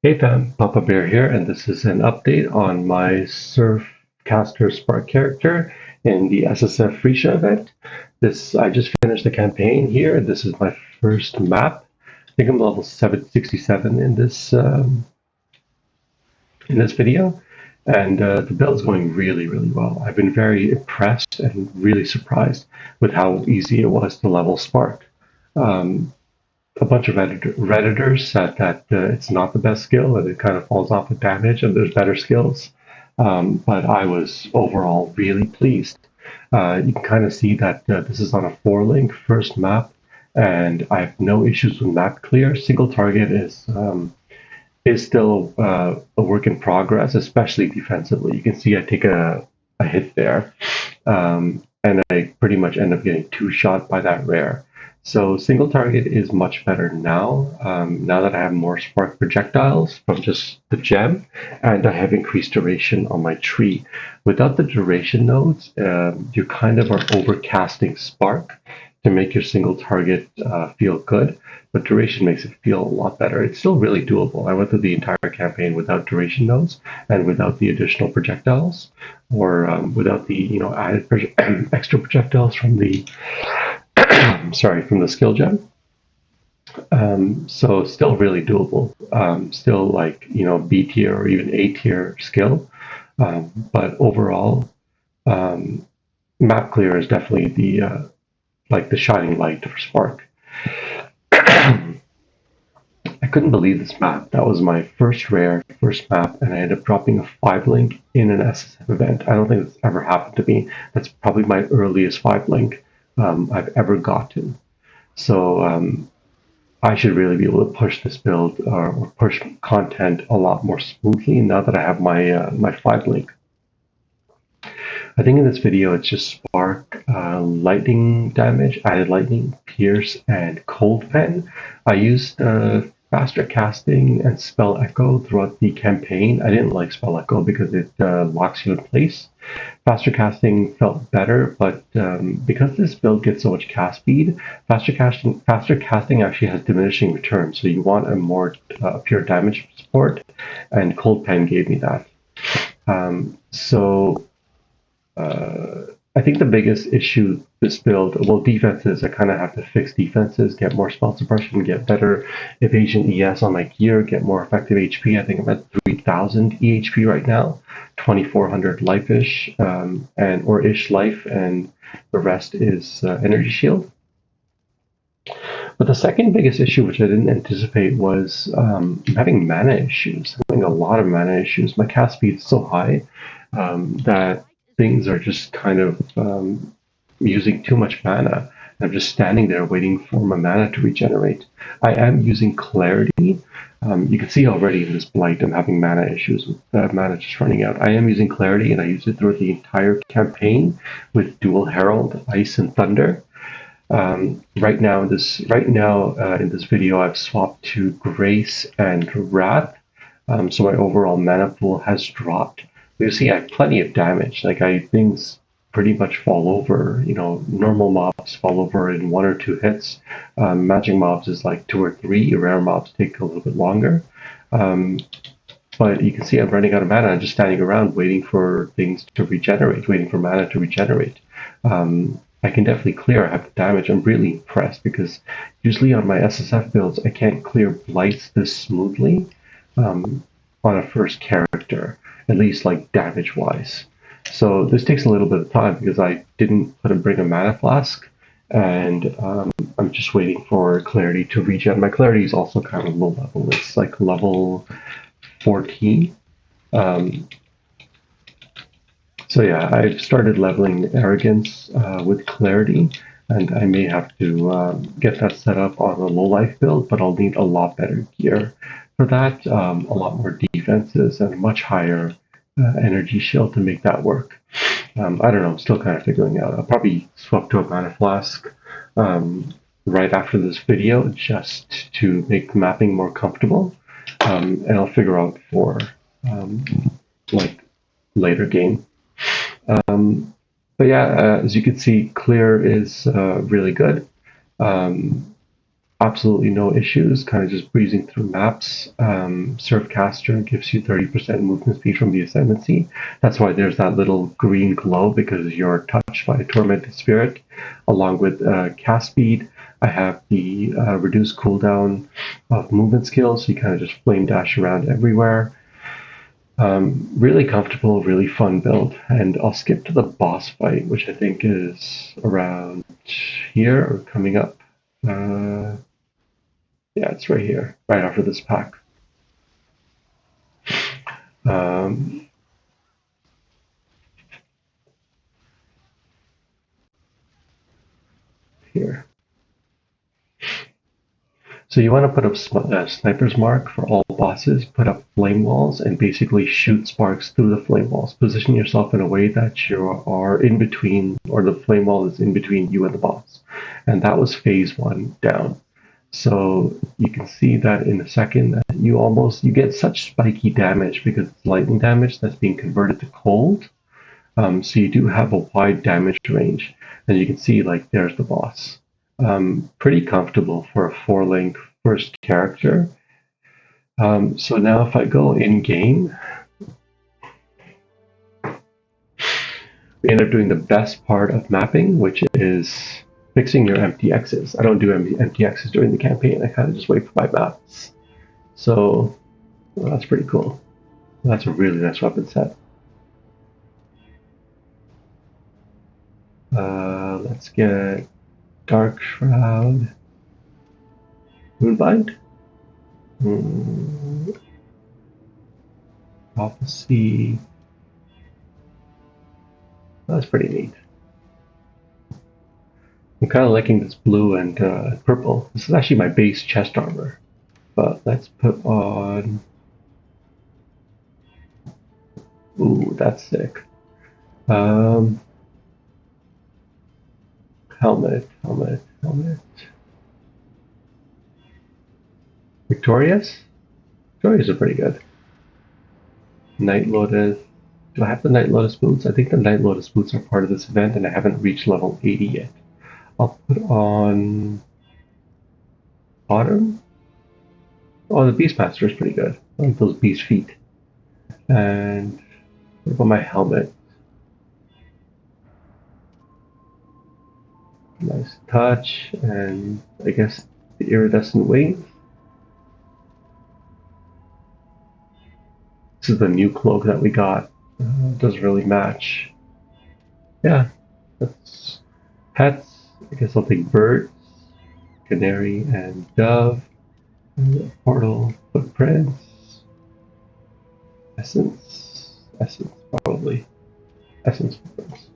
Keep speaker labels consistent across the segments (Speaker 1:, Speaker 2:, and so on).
Speaker 1: Hey fam, Papa Bear here, and this is an update on my Surfcaster Spark character in the SSF Phrecia event. I just finished the campaign here. This is my first map. I think I'm level 767 in this video, and the build's going really, really well. I've been very impressed and really surprised with how easy it was to level Spark. Um, a bunch of Redditors said that it's not the best skill and it kind of falls off with damage and there's better skills. But I was overall really pleased. You can kind of see that this is on a 4-link first map, and I have no issues with map clear. Single target is still a work in progress, especially defensively. You can see I take a hit there, and I pretty much end up getting two-shot by that rare. So single target is much better now, now that I have more spark projectiles from just the gem, and I have increased duration on my tree. Without the duration nodes, you kind of are overcasting spark to make your single target feel good, but duration makes it feel a lot better. It's still really doable. I went through the entire campaign without duration nodes and without the additional projectiles, or without the added extra projectiles from the from the skill gem. So still really doable. Still like B tier or even A tier skill, but overall, um, map clear is definitely the shining light for Spark. I couldn't believe this map. That was my first rare, first map, and I ended up dropping a 5-link in an SSF event. I don't think that's ever happened to me. That's probably my earliest 5-link I've ever gotten. So I should really be able to push this build or push content a lot more smoothly now that I have my 5-link. I think in this video it's just Spark, lightning damage, added lightning, pierce, and cold pen. I used faster casting and spell echo throughout the campaign. I didn't like spell echo because it locks you in place. Faster casting felt better, but because this build gets so much cast speed, faster casting actually has diminishing returns. So you want a more pure damage support, and cold pen gave me that. So I think the biggest issue this build, well, defenses, I kind of have to fix defenses, get more spell suppression, get better evasion ES on my gear, get more effective HP. I think I'm at 3,000 EHP right now, 2,400 life-ish, or ish life, and the rest is energy shield. But the second biggest issue, which I didn't anticipate, was I'm having mana issues. I'm having a lot of mana issues. My cast speed is so high that things are just kind of using too much mana. I'm just standing there waiting for my mana to regenerate. I am using Clarity. You can see already in this Blight I'm having mana issues with mana just running out. I am using Clarity, and I used it throughout the entire campaign with Dual Herald, Ice, and Thunder. Right now in this video, I've swapped to Grace and Wrath, so my overall mana pool has dropped. You see, I have plenty of damage. Things pretty much fall over. Normal mobs fall over in 1 or 2 hits. Magic mobs is like 2 or 3. Rare mobs take a little bit longer. But you can see I'm running out of mana. I'm just standing around waiting for things to regenerate, waiting for mana to regenerate. I can definitely clear. I have the damage. I'm really impressed because usually on my SSF builds, I can't clear blights this smoothly on a first character, at least like damage-wise. So this takes a little bit of time because I didn't bring a mana flask, and I'm just waiting for Clarity to regen. My Clarity is also kind of low level. It's like level 14. So yeah, I've started leveling Arrogance with Clarity, and I may have to get that set up on a low life build, but I'll need a lot better gear for that, a lot more defenses, and a much higher energy shield to make that work. I don't know, I'm still kind of figuring out. I'll probably swap to a mana flask right after this video just to make the mapping more comfortable, and I'll figure out for like later game. But yeah, as you can see, clear is really good. absolutely no issues, kind of just breezing through maps. Surfcaster gives you 30% movement speed from the Ascendancy. That's why there's that little green glow, because you're touched by a Tormented Spirit. Along with cast speed, I have the reduced cooldown of movement skills, so you kind of just flame dash around everywhere. Really comfortable, really fun build. And I'll skip to the boss fight, which I think is around here or coming up. Yeah, it's right here, right after this pack. Here. So you want to put up a sniper's mark for all bosses, put up flame walls, and basically shoot sparks through the flame walls. Position yourself in a way that you are in between, or the flame wall is in between you and the boss. And that was phase 1 down. So you can see that in a second that you get such spiky damage because it's lightning damage that's being converted to cold. So you do have a wide damage range. And you can see, like, there's the boss. Pretty comfortable for a 4-link first character. So now if I go in-game, we end up doing the best part of mapping, which is fixing your empty X's. I don't do empty X's during the campaign. I kind of just wait for my maps. So well, that's pretty cool. That's a really nice weapon set. Let's get Dark Shroud. Moonbind? Prophecy. That's pretty neat. I'm kind of liking this blue and purple. This is actually my base chest armor. But let's put on... Ooh, that's sick. Helmet. Victorious? Victorious are pretty good. Night Lotus. Do I have the Night Lotus boots? I think the Night Lotus boots are part of this event, and I haven't reached level 80 yet. I'll put on... Autumn? Oh, the Beastmaster is pretty good. I like those beast feet. And what about my helmet? Nice touch, and I guess the iridescent wings. This is the new cloak that we got. Doesn't really match. Yeah, that's pets. I guess I'll take birds, canary, and dove. And portal footprints. Essence, probably. Essence footprints.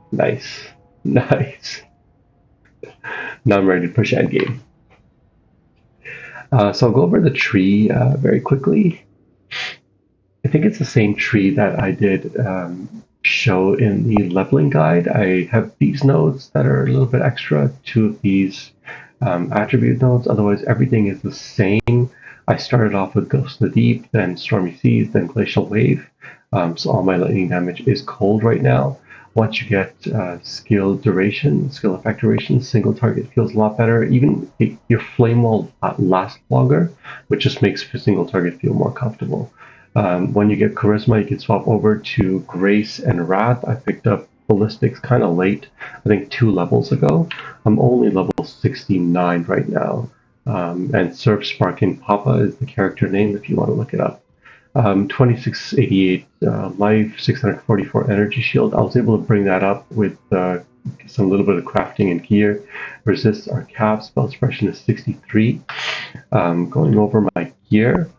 Speaker 1: Nice. Now I'm ready to push endgame. So I'll go over the tree very quickly. I think it's the same tree that I did show in the leveling guide. I have these nodes that are a little bit extra, 2 of these attribute nodes. Otherwise, everything is the same. I started off with Ghost in the Deep, then Stormy Seas, then Glacial Wave. So all my lightning damage is cold right now. Once you get skill effect duration, single target feels a lot better. Even your flame will last longer, which just makes single target feel more comfortable. When you get charisma, you can swap over to Grace and Wrath. I picked up ballistics kind of late, I think 2 levels ago. I'm only level 69 right now. And SurfSparker Papa is the character name if you want to look it up. 2688 life, 644 energy shield. I was able to bring that up with some little bit of crafting and gear. Resists our cap, spell suppression is 63. Going over my gear,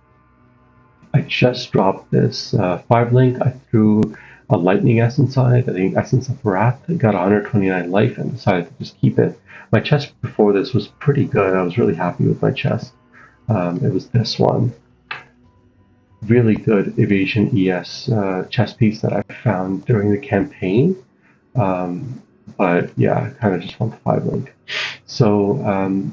Speaker 1: I just dropped this 5-link. I threw a lightning essence on it. I think Essence of Wrath. I got 129 life and decided to just keep it. My chest before this was pretty good. I was really happy with my chest. It was this one. Really good evasion ES chest piece that I found during the campaign. But yeah, I kind of just want the 5-link. So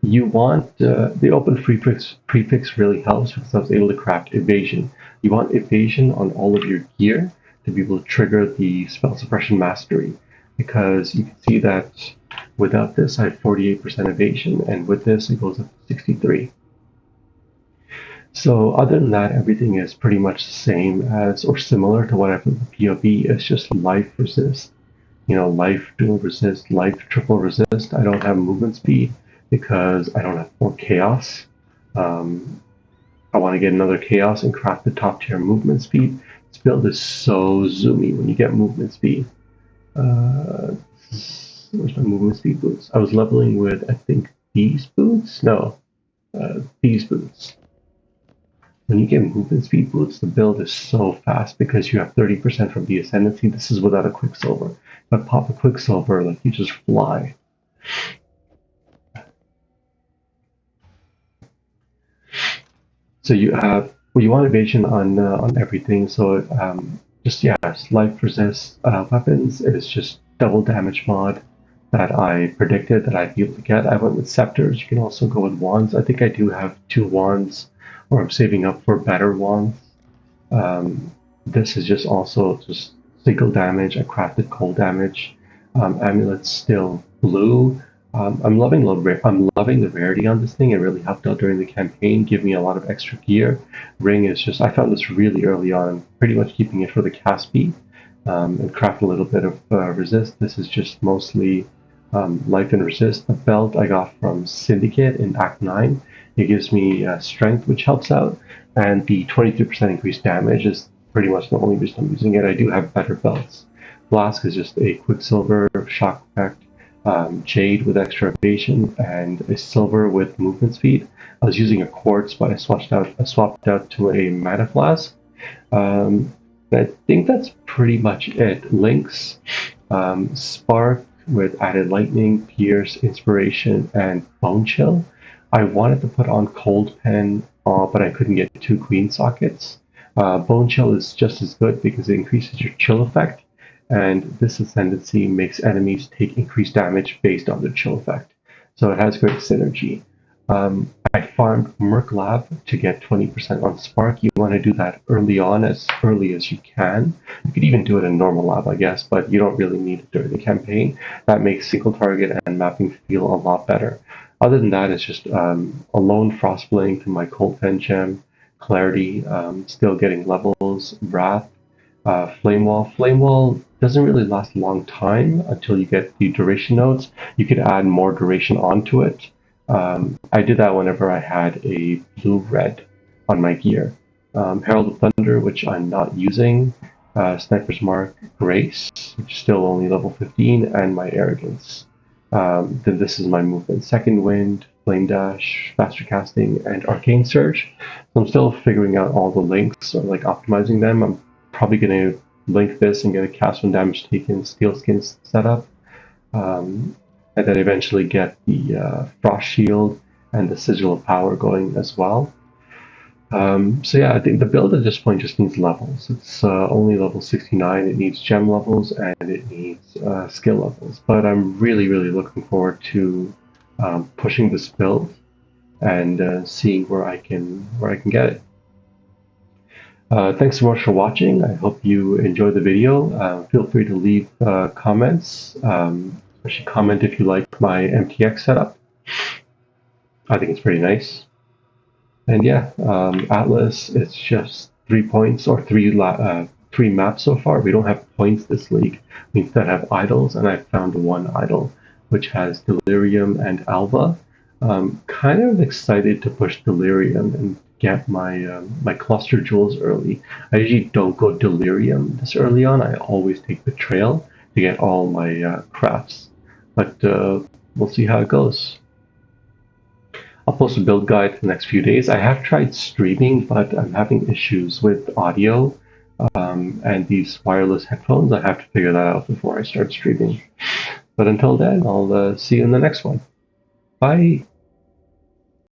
Speaker 1: you want the open prefix really helps because I was able to craft evasion. You want evasion on all of your gear to be able to trigger the spell suppression mastery. because you can see that without this I have 48% evasion, and with this it goes up to 63. So other than that, everything is pretty much the same as or similar to what I put in the POB. It's just life resist. Life dual resist, life triple resist. I don't have movement speed because I don't have more chaos. I want to get another chaos and craft the top tier movement speed. This build is so zoomy when you get movement speed. Where's my movement speed boots? I was leveling with, I think, these boots? No, these boots. When you get movement speed boots, the build is so fast because you have 30% from the ascendancy. This is without a quicksilver. But pop a quicksilver, like you just fly. So you want evasion on everything. So just life resist weapons. It is just double damage mod that I predicted that I'd be able to get. I went with scepters. You can also go with wands. I think I do have 2 wands, or I'm saving up for better wands. This is just also just single damage. I crafted cold damage. Amulet's still blue. I'm loving the rarity on this thing. It really helped out during the campaign, give me a lot of extra gear. Ring is just, I found this really early on, pretty much keeping it for the cast speed, and craft a little bit of resist. This is just mostly life and resist. The belt I got from Syndicate in Act 9. It gives me strength, which helps out, and the 23% increased damage is pretty much the only reason I'm using it. I do have better belts. Flask is just a Quicksilver, shock effect, Jade with extra evasion, and a Silver with movement speed. I was using a Quartz, but I swapped out to a Mana Flask. I think that's pretty much it. Links, Spark with added Lightning, Pierce, Inspiration, and Bone Chill. I wanted to put on Cold Pen, but I couldn't get 2 Queen sockets. Bone Chill is just as good because it increases your chill effect, and this ascendancy makes enemies take increased damage based on their chill effect. So it has great synergy. I farmed Merc Lab to get 20% on Spark. You want to do that early on, as early as you can. You could even do it in normal lab, I guess, but you don't really need it during the campaign. That makes single target and mapping feel a lot better. Other than that, it's just a lone Frostblade to my Cold Pen gem, Clarity, still getting levels, Wrath, Flame Wall. Flame Wall doesn't really last a long time until you get the duration nodes. You could add more duration onto it. I did that whenever I had a blue-red on my gear. Herald of Thunder, which I'm not using. Sniper's Mark, Grace, which is still only level 15, and my Arrogance. Then this is my movement. Second Wind, Flame Dash, Faster Casting, and Arcane Surge. So I'm still figuring out all the links, or like optimizing them. I'm probably going to link this and get a cast when damage taken Steel Skins set up. And then eventually get the Frost Shield and the Sigil of Power going as well. So yeah, I think the build at this point just needs levels. It's only level 69. It needs gem levels and it needs skill levels. But I'm really, really looking forward to pushing this build and seeing where I can get it. Thanks so much for watching. I hope you enjoyed the video. Feel free to leave comments. Especially comment if you like my MTX setup. I think it's pretty nice. And yeah, Atlas, it's just 3 points or three maps so far. We don't have points this league. We instead have idols, and I found 1 idol, which has Delirium and Alva. Kind of excited to push Delirium and get my my cluster jewels early. I usually don't go Delirium this early on. I always take Betrayal to get all my crafts. But we'll see how it goes. I'll post a build guide for the next few days. I have tried streaming, but I'm having issues with audio and these wireless headphones. I have to figure that out before I start streaming. But until then, I'll see you in the next one. Bye!